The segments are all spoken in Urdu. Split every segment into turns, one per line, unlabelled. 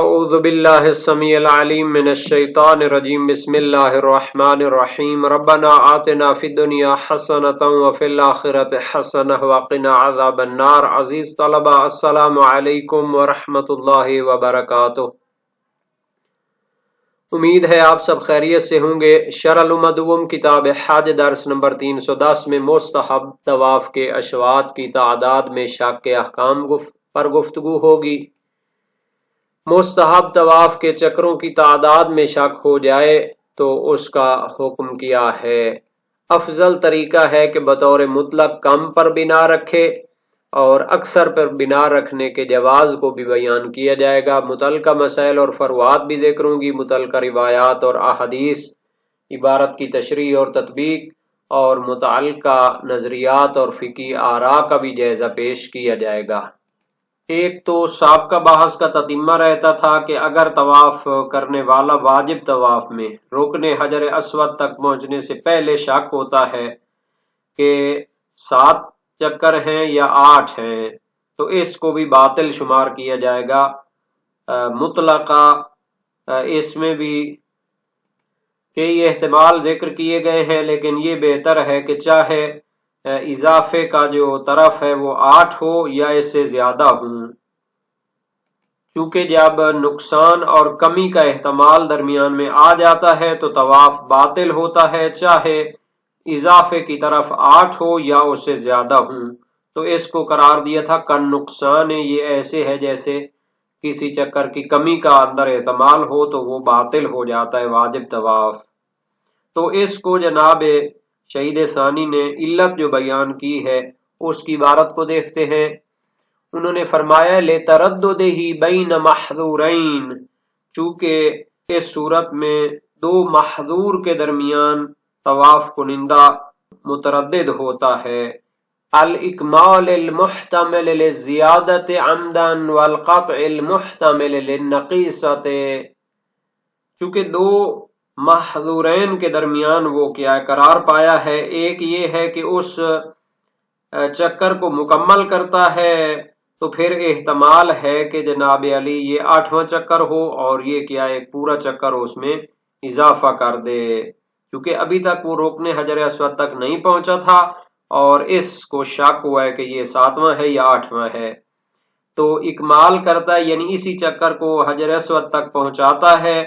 اعوذ باللہ السمیع العلیم من الشیطان الرجیم بسم اللہ الرحمن الرحیم ربنا آتنا فی الدنیا حسنۃ وفی الآخرۃ حسنۃ وقنا عذاب النار۔ عزیز طلبہ، السلام علیکم ورحمۃ اللہ وبرکاتہ۔ امید ہے آپ سب خیریت سے ہوں گے۔ شرح المدوم کتاب حج درس نمبر 310 میں مستحب طواف کے اشواط کی تعداد میں شک کے احکام پر گفتگو ہوگی۔ مستحب طواف کے چکروں کی تعداد میں شک ہو جائے تو اس کا حکم کیا ہے۔ افضل طریقہ ہے کہ بطور مطلق کم پر بنا رکھے اور اکثر پر بنا رکھنے کے جواز کو بھی بیان کیا جائے گا۔ متعلقہ مسائل اور فروعات بھی ذکر ہوں گی، متعلقہ روایات اور احادیث، عبارت کی تشریح اور تطبیق، اور متعلقہ نظریات اور فقہی آراء کا بھی جائزہ پیش کیا جائے گا۔ ایک تو سابقہ بحث کا تتمہ رہتا تھا کہ اگر طواف کرنے والا واجب طواف میں رکن حجر اسود تک پہنچنے سے پہلے شک ہوتا ہے کہ 7 چکر ہیں یا 8 ہیں تو اس کو بھی باطل شمار کیا جائے گا۔ مطلقہ اس میں بھی کئی احتمال ذکر کیے گئے ہیں، لیکن یہ بہتر ہے کہ چاہے اضافے کا جو طرف ہے وہ 8 ہو یا اس سے زیادہ ہوں، چونکہ جب نقصان اور کمی کا احتمال درمیان میں آ جاتا ہے تو طواف باطل ہوتا ہے، چاہے اضافے کی طرف 8 ہو یا اس سے زیادہ ہوں۔ تو اس کو قرار دیا تھا کن نقصان، یہ ایسے ہے جیسے کسی چکر کی کمی کا اندر احتمال ہو تو وہ باطل ہو جاتا ہے واجب طواف۔ تو اس کو جناب شہید ثانی نے علت جو بیان کی ہے اس کی عبارت کو دیکھتے ہیں۔ انہوں نے فرمایا لِتَرَدُّدِهِ بَيْنَ مَحْذُورَيْن، چونکہ اس صورت میں 2 محظور کے درمیان طواف کنندہ متردد ہوتا ہے۔ الْإِكْمَالِ الْمُحْتَمِلِ لِلزِّيَادَةِ عَمْدًا وَالْقَطْعِ الْمُحْتَمِلِ لِلنَّقِيصَةِ، چونکہ 2 محظورین کے درمیان وہ کیا قرار پایا ہے، ایک یہ ہے کہ اس چکر کو مکمل کرتا ہے تو پھر احتمال ہے کہ جناب علی یہ 8واں چکر ہو اور یہ کیا ایک پورا چکر اس میں اضافہ کر دے، کیونکہ ابھی تک وہ رکن حجر اسود تک نہیں پہنچا تھا اور اس کو شک ہوا ہے کہ یہ 7واں ہے یا 8واں ہے، تو اکمال کرتا ہے یعنی اسی چکر کو حجر اسود تک پہنچاتا ہے۔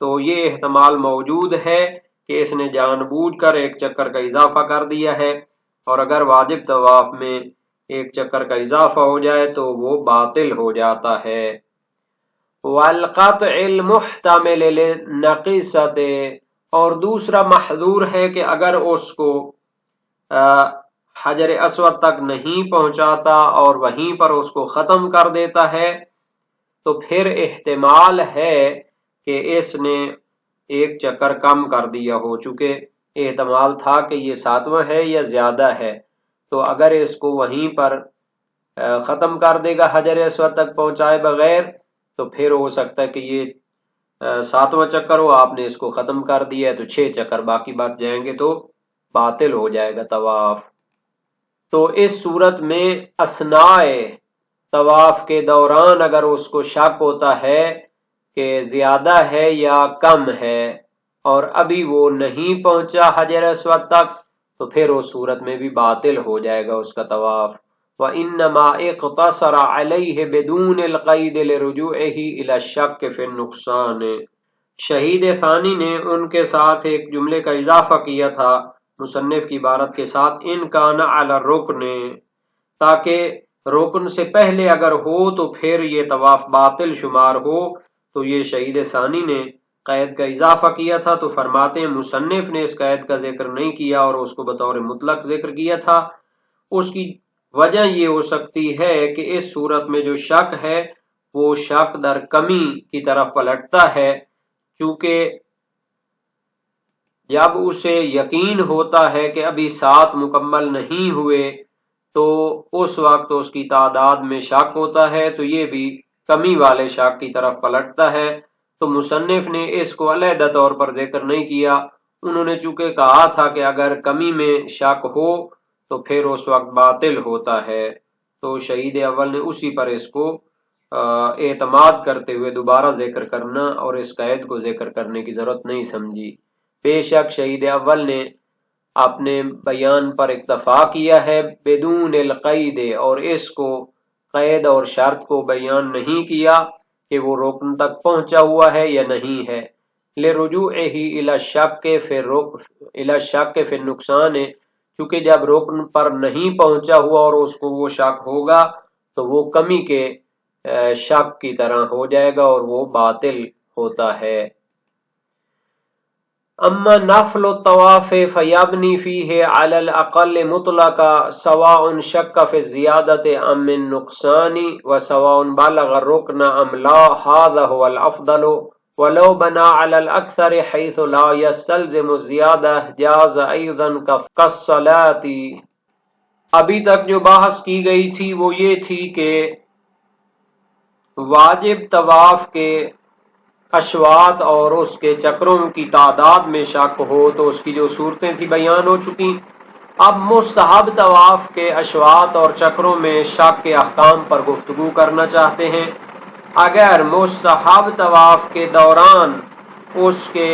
تو یہ احتمال موجود ہے کہ اس نے جان بوجھ کر ایک چکر کا اضافہ کر دیا ہے، اور اگر واجب طواف میں ایک چکر کا اضافہ ہو جائے تو وہ باطل ہو جاتا ہے۔ وَالْقَطْعِ الْمُحْتَمِلِ لِلنَّقِيصَةِ، اور دوسرا محظور ہے کہ اگر اس کو حجر اسود تک نہیں پہنچاتا اور وہیں پر اس کو ختم کر دیتا ہے تو پھر احتمال ہے کہ اس نے ایک چکر کم کر دیا ہو، چونکہ احتمال تھا کہ یہ 7واں ہے یا زیادہ ہے، تو اگر اس کو وہیں پر ختم کر دے گا حجر اسود تک پہنچائے بغیر تو پھر ہو سکتا ہے کہ یہ 7واں چکر ہو، آپ نے اس کو ختم کر دیا ہے تو 6 چکر باقی بچ جائیں گے تو باطل ہو جائے گا طواف۔ تو اس صورت میں اثناء طواف کے دوران اگر اس کو شک ہوتا ہے کہ زیادہ ہے یا کم ہے اور ابھی وہ نہیں پہنچا حجر اسود تک تو پھر اس صورت میں بھی باطل ہو جائے گا اس کا طواف۔ وَإِنَّمَا اقْتَصَرَ عَلَيْهِ بِدُونِ الْقَيْدِ لِرُجُوعِهِ إِلَى الشَّكِّ فِي النُّقْصَانِ، شہید ثانی نے ان کے ساتھ ایک جملے کا اضافہ کیا تھا مصنف کی عبارت کے ساتھ ان کان علی الرکن، تاکہ رکن سے پہلے اگر ہو تو پھر یہ طواف باطل شمار ہو، تو یہ شہید ثانی نے قید کا اضافہ کیا تھا۔ تو فرماتے ہیں مصنف نے اس قید کا ذکر نہیں کیا اور اس کو بطور مطلق ذکر کیا تھا۔ اس کی وجہ یہ ہو سکتی ہے کہ اس صورت میں جو شک ہے وہ شک در کمی کی طرف پلٹتا ہے، چونکہ جب اسے یقین ہوتا ہے کہ ابھی 7 مکمل نہیں ہوئے تو اس وقت اس کی تعداد میں شک ہوتا ہے، تو یہ بھی کمی والے شک کی طرف پلٹتا ہے۔ تو مصنف نے اس کو علیحدہ طور پر ذکر نہیں کیا، انہوں نے چونکہ کہا تھا کہ اگر کمی میں شک ہو تو پھر اس وقت باطل ہوتا ہے، تو شہید اول نے اسی پر اس کو اعتماد کرتے ہوئے دوبارہ ذکر کرنا اور اس قید کو ذکر کرنے کی ضرورت نہیں سمجھی۔ بے شک شہید اول نے اپنے بیان پر اکتفا کیا ہے بدون القید، اور اس کو قید اور شرط کو بیان نہیں کیا کہ وہ رکن تک پہنچا ہوا ہے یا نہیں ہے، لرجوعہ الی الشک فی النقصان، چونکہ جب رکن پر نہیں پہنچا ہوا اور اس کو وہ شک ہوگا تو وہ کمی کے شک کی طرح ہو جائے گا اور وہ باطل ہوتا ہے۔ اما نفل الطواف فیبنی فیہ علی الاقل مطلقا سواء شک فی الزیادت ام النقصان وسواء بلغ الرکن ام لا، هذا هو الافضل، ولو بنا علی الاکثر حیث لا یستلزم الزیادہ جاز ایضا کالصلاۃ۔ ابھی تک جو بحث کی گئی تھی وہ یہ تھی کہ واجب طواف کے اشواط اور اس کے چکروں کی تعداد میں شک ہو تو اس کی جو صورتیں تھی بیان ہو چکی۔ اب مستحب طواف کے اشواط اور چکروں میں شک کے احکام پر گفتگو کرنا چاہتے ہیں۔ اگر مستحب طواف کے دوران اس کے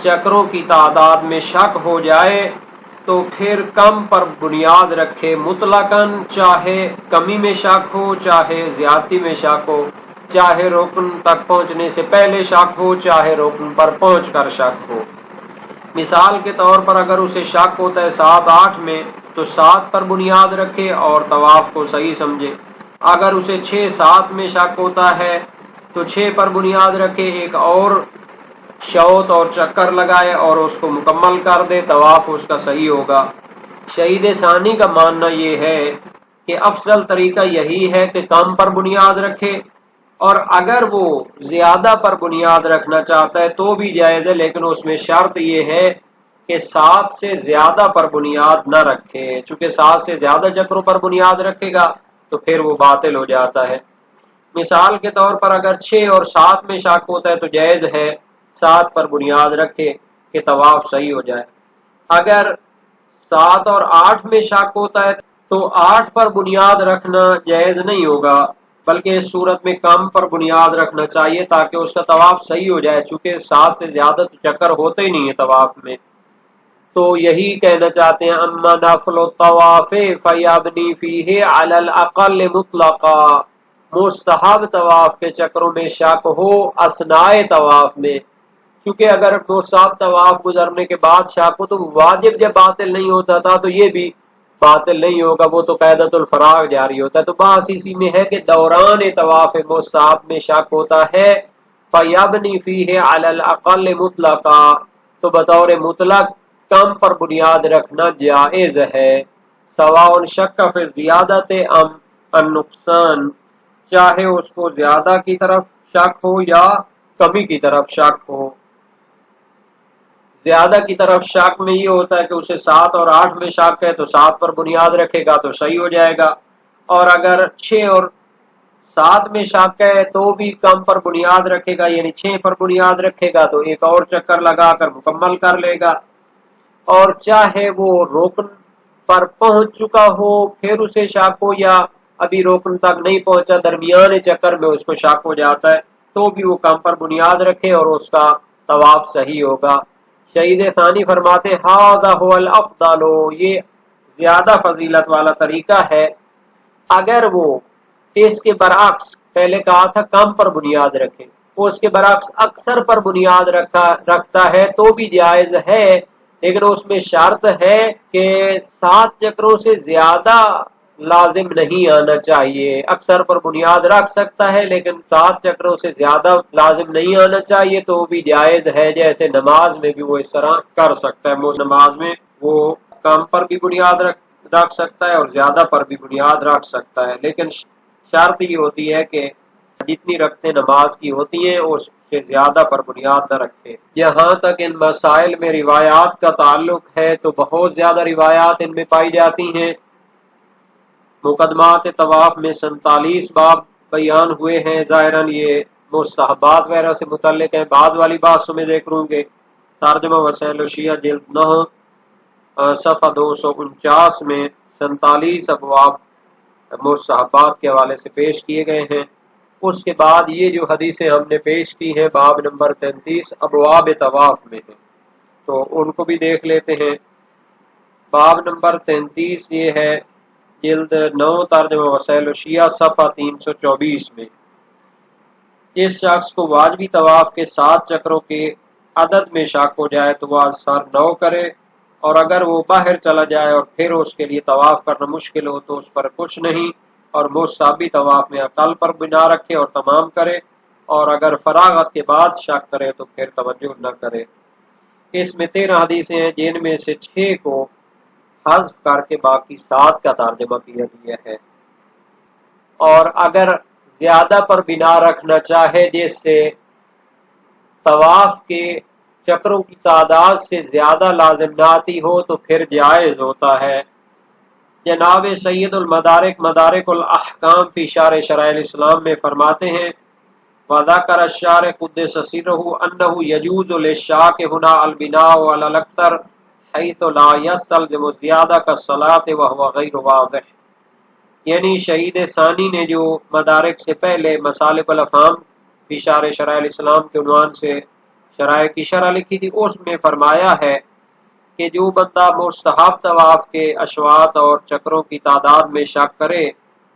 چکروں کی تعداد میں شک ہو جائے تو پھر کم پر بنیاد رکھے مطلقاً، چاہے کمی میں شک ہو چاہے زیادتی میں شک ہو، چاہے رکن تک پہنچنے سے پہلے شک ہو چاہے رکن پر پہنچ کر شک ہو۔ مثال کے طور پر اگر اسے شک ہوتا ہے 7-8 میں تو 7 پر بنیاد رکھے اور طواف کو صحیح سمجھے۔ اگر اسے 6-7 میں شک ہوتا ہے تو 6 پر بنیاد رکھے، ایک اور شوط اور چکر لگائے اور اس کو مکمل کر دے، طواف اس کا صحیح ہوگا۔ شہید ثانی کا ماننا یہ ہے کہ افضل طریقہ یہی ہے کہ کم پر بنیاد رکھے، اور اگر وہ زیادہ پر بنیاد رکھنا چاہتا ہے تو بھی جائز ہے، لیکن اس میں شرط یہ ہے کہ 7 سے زیادہ پر بنیاد نہ رکھے، چونکہ 7 سے زیادہ چکروں پر بنیاد رکھے گا تو پھر وہ باطل ہو جاتا ہے۔ مثال کے طور پر اگر 6 اور 7 میں شک ہوتا ہے تو جائز ہے 7 پر بنیاد رکھے کہ طواف صحیح ہو جائے۔ اگر 7 اور 8 میں شک ہوتا ہے تو 8 پر بنیاد رکھنا جائز نہیں ہوگا، بلکہ اس صورت میں کم پر بنیاد رکھنا چاہیے تاکہ اس کا طواف صحیح ہو جائے، چونکہ 7 سے زیادہ تو چکر ہوتے ہی نہیں ہے طواف میں۔ تو یہی کہنا چاہتے ہیں اما نفل الطواف فیبنی فیہ علی الاقل مطلقا، مستحب طواف کے چکروں میں شک ہو اثناء طواف میں، کیونکہ اگر مستحب طواف گزرنے کے بعد شک ہو تو واجب جب باطل نہیں ہوتا تھا تو یہ بھی باطل نہیں ہوگا، وہ تو قاعدۃ الفراغ جاری ہوتا ہے۔ تو بحث اسی میں ہے کہ دوران طواف مستحب میں شک ہوتا ہے فیبنی فیہ علی الاقل مطلقا، تو بطور مطلق کم پر بنیاد رکھنا جائز ہے، سواء شک فی زیادت ام النقصان، چاہے اس کو زیادہ کی طرف شک ہو یا کمی کی طرف شک ہو۔ زیادہ کی طرف شک میں یہ ہوتا ہے کہ اسے 7 اور 8 میں شک ہے تو 7 پر بنیاد رکھے گا تو صحیح ہو جائے گا، اور اگر 6 اور 7 میں شک ہے تو بھی کم پر بنیاد رکھے گا، یعنی 6 پر بنیاد رکھے گا تو ایک اور چکر لگا کر مکمل کر لے گا۔ اور چاہے وہ رکن پر پہنچ چکا ہو پھر اسے شک ہو، یا ابھی رکن تک نہیں پہنچا درمیان چکر میں اس کو شک ہو جاتا ہے تو بھی وہ کم پر بنیاد رکھے اور اس کا طواف صحیح ہوگا۔ شہید ثانی فرماتے ھذا ھو الافضل، یہ زیادہ فضیلت والا طریقہ ہے۔ اگر وہ اس کے برعکس، پہلے کہا تھا کم پر بنیاد رکھے، وہ اس کے برعکس اکثر پر بنیاد رکھتا ہے تو بھی جائز ہے، لیکن اس میں شرط ہے کہ 7 چکروں سے زیادہ لازم نہیں آنا چاہیے۔ اکثر پر بنیاد رکھ سکتا ہے لیکن 7 چکروں سے زیادہ لازم نہیں آنا چاہیے تو بھی جائز ہے، جیسے نماز میں بھی وہ اس طرح کر سکتا ہے۔ نماز میں وہ کم پر بھی بنیاد رکھ سکتا ہے اور زیادہ پر بھی بنیاد رکھ سکتا ہے، لیکن شرط یہ ہوتی ہے کہ جتنی رکھتے نماز کی ہوتی ہیں اس سے زیادہ پر بنیاد نہ رکھے۔ یہاں تک ان مسائل میں روایات کا تعلق ہے تو بہت زیادہ روایات ان میں پائی جاتی ہیں۔ مقدمات طواف میں 47 باب بیان ہوئے ہیں، ظاہراً یہ مستحبات وغیرہ سے متعلق ہیں، بعد والی بحثوں میں ذکر ہوں گے۔ ترجمہ وسائل الشیعہ جلد 9 صفحہ 249 میں 47 ابواب مستحبات کے حوالے سے پیش کیے گئے ہیں۔ اس کے بعد یہ جو حدیثیں ہم نے پیش کی ہیں باب نمبر 33 ابواب طواف میں ہیں، تو ان کو بھی دیکھ لیتے ہیں۔ باب نمبر 33 یہ ہے جلد 9 ترجمہ وسائل الشیعہ صفحہ 324 میں۔ جس شخص کو واجبی طواف کے 7 چکروں کے عدد میں شک ہو جائے تو وہ سر 9 کرے، اور اگر وہ باہر چلا جائے اور پھر اس کے لیے طواف کرنا مشکل ہو تو اس پر کچھ نہیں، اور مستحبی طواف میں عقل پر بنا رکھے اور تمام کرے، اور اگر فراغت کے بعد شک کرے تو پھر توجہ نہ کرے۔ اس میں 13 حدیثیں ہیں جن میں سے 6 کو حذف کر کے باقی 7 کا ترجمہ کیا گیا ہے۔ اور اگر زیادہ پر بنا رکھنا چاہے جس سے طواف کے چکروں کی تعداد سے زیادہ لازم نہ آتی ہو تو پھر جائز ہوتا ہے۔ جناب سید المدارک مدارک الاحکام فی شرح شرائع الاسلام میں فرماتے ہیں وذکر الشارح قدس سرہ انہ یجوز للشاک ہنا البناء علی الاکثر حیث لا یستلزم زیادہ کالصلاۃ وہو غیر واضح۔ یعنی شہید ثانی نے جو مدارک سے پہلے مسالک الافہام فی شرح شرائع الاسلام کے عنوان سے شرائع کی شرح لکھی تھی، اس میں فرمایا ہے کہ جو بندہ مستحب طواف کے اشواط اور چکروں کی تعداد میں شک کرے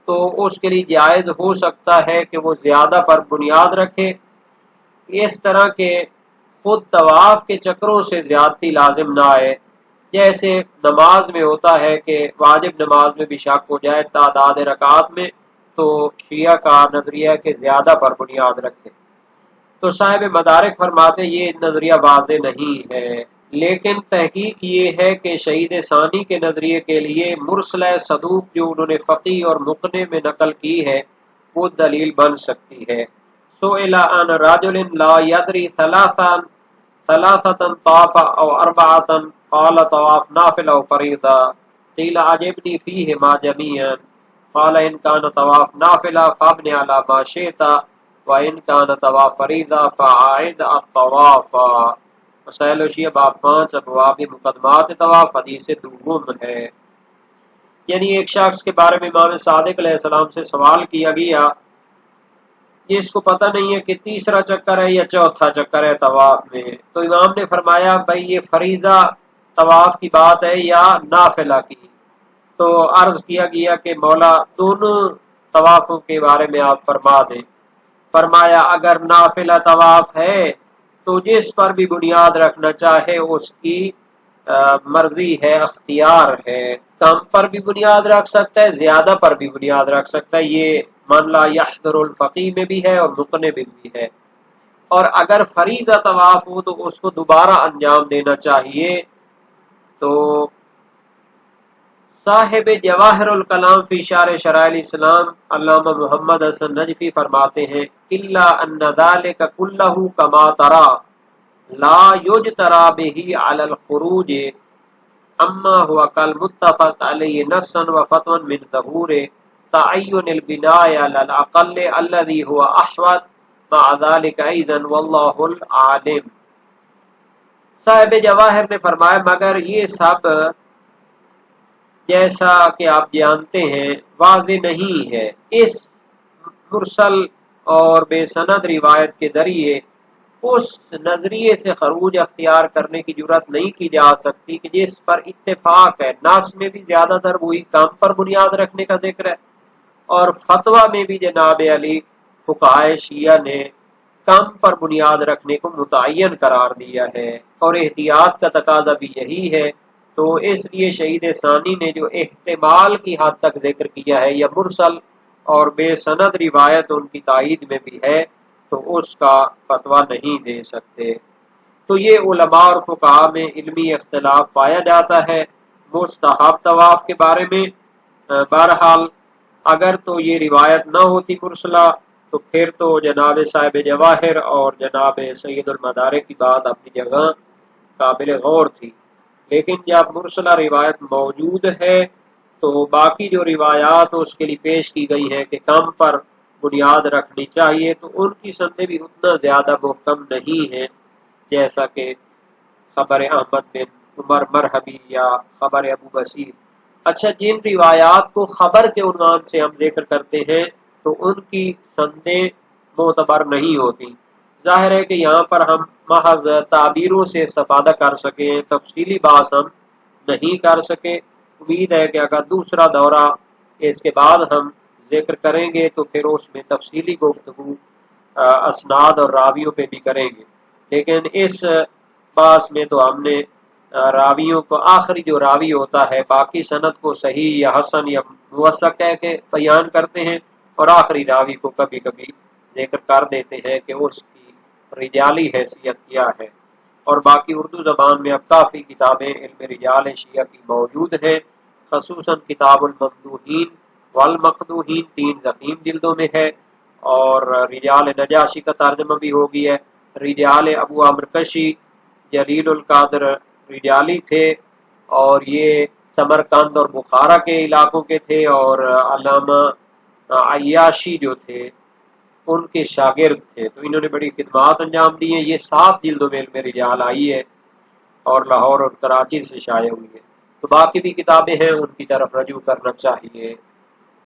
تو اس کے لیے جائز ہو سکتا ہے کہ وہ زیادہ پر بنیاد رکھے، اس طرح کہ خود طواف کے چکروں سے زیادتی لازم نہ آئے، جیسے نماز میں ہوتا ہے کہ واجب نماز میں بھی شک ہو جائے تعداد رکعات میں تو شیعہ کا نظریہ کہ زیادہ پر بنیاد رکھے۔ تو صاحب مدارک فرماتے یہ نظریہ واضح نہیں ہے، لیکن تحقیق یہ ہے کہ شہید ثانی کے نظریے کے لیے مرسلہ صدوق جو انہوں نے فقی اور مقنع میں نقل کی ہے وہ دلیل بن سکتی ہے۔ سئل عن رجل لا يدري ثلاثة طاف او اربعة قال طواف نافل او فریضہ قیل عجبنی فیہما جميعا قال ان كان طواف نافلہ فابن على ما شئت وَإِن كَانَ طَوَافَ فَرِيضَةً فَأَعِدْ الطَّوَافَ۔ مسائل شیعہ باب 5 ابواب مقدمات طواف حدیث دوم ہے۔ یعنی ایک شخص کے بارے میں امام صادق علیہ السلام سے سوال کیا گیا جس کو پتہ نہیں ہے کہ تیسرا چکر ہے یا چوتھا چکر ہے طواف میں، تو امام نے فرمایا بھائی یہ فریضہ طواف کی بات ہے یا نافلہ کی؟ تو عرض کیا گیا کہ مولا دونوں طوافوں کے بارے میں آپ فرما دیں۔ فرمایا اگر نافلہ طواف ہے تو جس پر بھی بنیاد رکھنا چاہے اس کی مرضی ہے، اختیار ہے، کم پر بھی بنیاد رکھ سکتا ہے، زیادہ پر بھی بنیاد رکھ سکتا ہے، یہ من لا یحضر الفقی میں بھی ہے اور مقنع میں بھی ہے۔ اور اگر فریضہ طواف ہو تو اس کو دوبارہ انجام دینا چاہیے۔ تو صاحب جواہر الکلام فی شرح شرائع الاسلام علامہ محمد حسن نجفی فرماتے ہیں الا ان ذلک کلہ کما ترى لا یجترى به علی الخروج اما هو کالمتفق علیہ نصا وفتوا من ظہور تعین البناء علی الاقل الذي هو احوط مع ذلك ايضا واللہ العالم۔ صاحب جواہر نے فرمایا مگر یہ سب جیسا کہ آپ جانتے ہیں واضح نہیں ہے، اس مرسل اور بے سند روایت کے ذریعے اس نظریے سے خروج اختیار کرنے کی جرات نہیں کی جا سکتی کہ جس پر اتفاق ہے۔ ناس میں بھی زیادہ تر وہی کم پر بنیاد رکھنے کا ذکر ہے، اور فتویٰ میں بھی جناب علی فقہائے شیعہ نے کم پر بنیاد رکھنے کو متعین قرار دیا ہے، اور احتیاط کا تقاضا بھی یہی ہے۔ تو اس لیے شہید ثانی نے جو احتمال کی حد تک ذکر کیا ہے یا مرسل اور بے سند روایت ان کی تائید میں بھی ہے تو اس کا فتویٰ نہیں دے سکتے۔ تو یہ علماء اور فقہاء میں علمی اختلاف پایا جاتا ہے مستحب طواف کے بارے میں۔ بہرحال اگر تو یہ روایت نہ ہوتی مرسلہ تو پھر تو جناب صاحب جواہر اور جناب سید المدارک کی بات اپنی جگہ قابل غور تھی، لیکن جب مرسلہ روایت موجود ہے تو باقی جو روایات اس کے لیے پیش کی گئی ہیں کہ کم پر بنیاد رکھنی چاہیے تو ان کی سندیں بھی اتنا زیادہ محکم نہیں ہیں، جیسا کہ خبر احمد بن عمر مرحبی یا خبر ابو بصیر اچھا، جن روایات کو خبر کے عنوان سے ہم ذکر کرتے ہیں تو ان کی سندیں معتبر نہیں ہوتی۔ ظاہر ہے کہ یہاں پر ہم محض تعبیروں سے استفادہ کر سکیں، تفصیلی بات ہم نہیں کر سکے۔ امید ہے کہ اگر دوسرا دورہ اس کے بعد ہم ذکر کریں گے تو پھر اس میں تفصیلی گفتگو اسناد اور راویوں پہ بھی کریں گے، لیکن اس باس میں تو ہم نے راویوں کو، آخری جو راوی ہوتا ہے باقی سند کو صحیح یا حسن یا موثق کہہ کے بیان کرتے ہیں، اور آخری راوی کو کبھی کبھی ذکر کر دیتے ہیں کہ اس کی رجالی حیثیت کیا ہے۔ اور باقی اردو زبان میں اب کافی کتابیں علم رجال شیعہ کی موجود ہیں، خصوصاً کتاب الممدوحین والمقدوحین 3 ضخیم جلدوں میں ہے، اور رجال نجاشی کا ترجمہ بھی ہو گیا ہے۔ رجال ابو عمرو کشی جلیل القادر رجالی تھے، اور یہ سمرقند اور بخارا کے علاقوں کے تھے، اور علامہ عیاشی جو تھے ان کے شاگرد تھے، تو انہوں نے بڑی خدمات انجام دی ہیں۔ یہ 7 جلدوں میں علم رجال آئی ہے اور لاہور اور کراچی سے شائع ہوئی ہے۔ تو باقی بھی کتابیں ہیں، ان کی طرف رجوع کرنا چاہیے۔